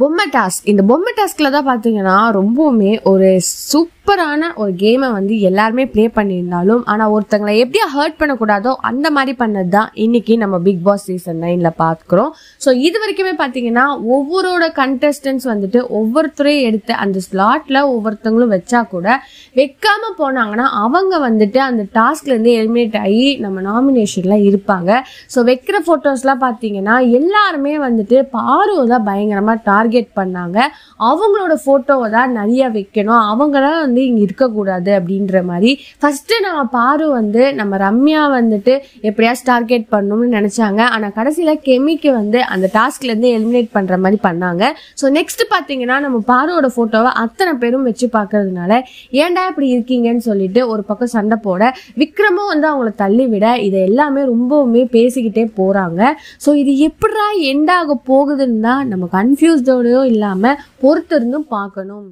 பொம்மை டாஸ்க். இந்த பொம்மை டாஸ்க்ல தான் பாத்தீங்கன்னா ரொம்பவுமே ஒரு சூப்பரான ஒரு கேமை வந்து எல்லாருமே ப்ளே பண்ணியிருந்தாலும் ஆனா ஒருத்தங்களை எப்படியா ஹர்ட் பண்ணக்கூடாதோ அந்த மாதிரி பண்ணது தான் இன்னைக்கு நம்ம பிக் பாஸ் சீசன் 9ல பார்க்கிறோம். ஸோ இது வரைக்குமே பாத்தீங்கன்னா ஒவ்வொருட கண்டஸ்டன்ஸ் வந்துட்டு ஒவ்வொருத்தரையும் எடுத்து அந்த ஸ்லாட்ல ஒவ்வொருத்தவங்களும் வச்சா கூட வைக்காம போனாங்கன்னா அவங்க வந்துட்டு அந்த டாஸ்க்ல இருந்து எலிமினேட் ஆகி நம்ம நாமினேஷன்ல இருப்பாங்க. ஸோ வைக்கிற போட்டோஸ்லாம் பாத்தீங்கன்னா எல்லாருமே வந்துட்டு பாருவை தான் பயங்கரமா டார்கெட் பண்ணாங்க. அவங்களோட போட்டோவை தான் நிறைய வைக்கணும், அவங்களாம் வந்து இங்க இருக்கக்கூடாது அப்படின்ற மாதிரி ஃபர்ஸ்ட் நம்ம பாரு வந்து நம்ம ரம்யா வந்துட்டு எப்படியாச்சும் டார்கெட் பண்ணணும்னு நினைச்சாங்க. ஆனா கடைசியில கெமிக்கு வந்து அந்த டாஸ்க்ல இருந்து எலிமினேட் பண்ற மாதிரி பண்ணாங்க. ஸோ நெக்ஸ்ட் பாத்தீங்கன்னா நம்ம பாருவோட போட்டோவை அத்தனை பேரும் வச்சு பாக்குறதுனால ஏன்டா இப்படி இருக்கீங்கன்னு சொல்லிட்டு ஒரு பக்கம் சண்டை போட விக்ரமும் வந்து அவங்கள தள்ளி விட இதை எல்லாமே ரொம்பவுமே பேசிக்கிட்டே போறாங்க. ஸோ இது எப்படா எண்ட் ஆக போகுதுன்னு தான் நம்ம கன்ஃபியூஸ்டோடயோ இல்லாம பொறுத்திருந்தும் பார்க்கணும்.